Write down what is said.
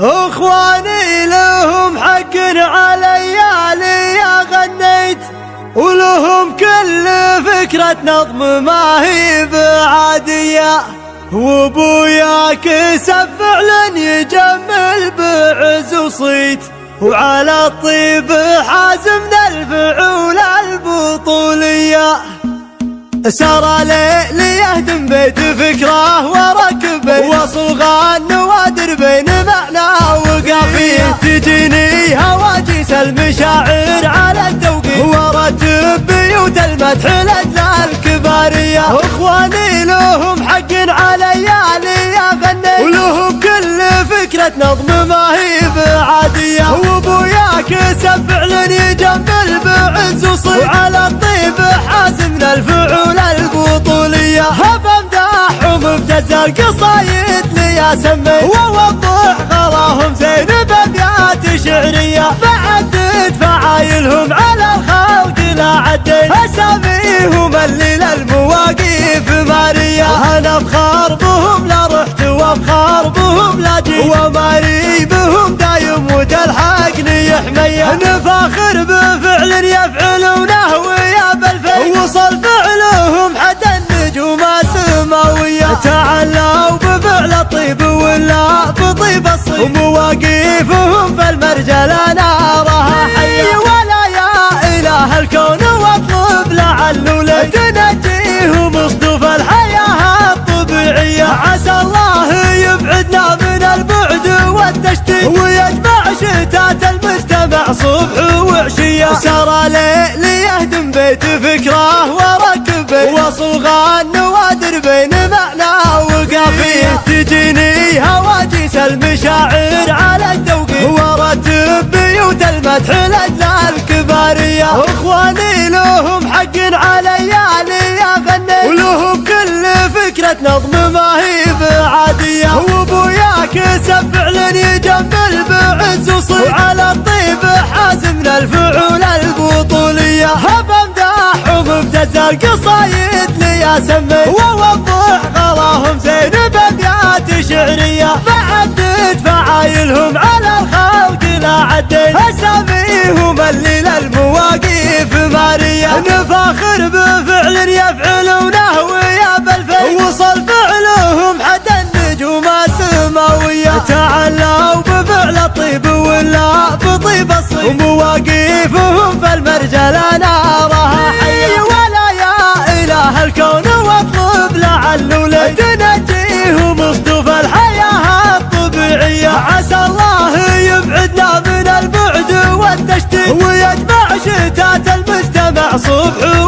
اخواني لهم حق علي يا غنيت، ولهم كل فكرة نظم ما هي بعادية، وابويا كسب فعلا يجمل بعز وصيت، وعلى الطيب حازم ذا الفعول البطولية. سار ليلي يهدم بيت فكره وركب وصل النوادر بين معنى وقافيه، تجيني هواجس المشاعر على التوقيت، ورتب بيوت المدح لأجل الكبارية. اخواني لهم حق علي يا غنيت، ولهم كل فكرة نظم ما هي بعادية، وابويا كسب فعلا يجمل بعز وصيت، وعلى الطيب حازمنا الفعول البطولية. هب امدحهم بجز القصايد لي سميت، ووضح غلاهم زين بابيات شعرية، بعدد فعايلهم على الخلق لا عديت، اساميهم اللي للمواقف مارية. انا افخر بهم لا رحت وافخر بهم لا جيت، وماري بهم دايم وتلحقني حمية، نفاخر بفعل يفعلونه ويا بالفيل، وصل فعلهم حتى النجوم السماوية، تعلوا بفعل الطيب ولا بطيب الصيف، ومواقفهم في المرجلة نارها حية. ولا يا إله الكون واطلب لعله لي تنجيهم اصطف الحياة الطبيعية، عسى الله يبعدنا من البعد والتشتيت، ويجمع شتات المجتمع صبح وعشية. سار ليلي يهدم بيت فكره وركب وصل النوادر بين معنى وقافيه، تجيني هواجس المشاعر على التوقيت، ورتب بيوت المدح لأجل الكبارية. اخواني لهم حق علي يا غنيت، ولهم كل فكرة نظم ما هي بعادية، وابويا كسب فعلا يجمل بعز وصيت، وعلى الطيب حازمنا الفعول البطولية. هب امدحهم بجز القصايد لي سميت، ووضح غلاهم زين بابيات شعرية، بعدد فعايلهم على الخلق لا عديت، اساميهم اللي للمواقف مارية، نفاخر بفعل يفعلونه ويا بالفيل، وصل فعلهم حتى النجوم السماوية، تعلوا بفعل الطيب ولا بطيب الصيف، ومواقفهم في المرجلة نارها حية. ولا يا إله الكون واطلب لعله لي تنجيهم اصطف الحياة الطبيعية، عسى الله يبعدنا من البعد والتشتيت، ويجمع شتات المجتمع صبح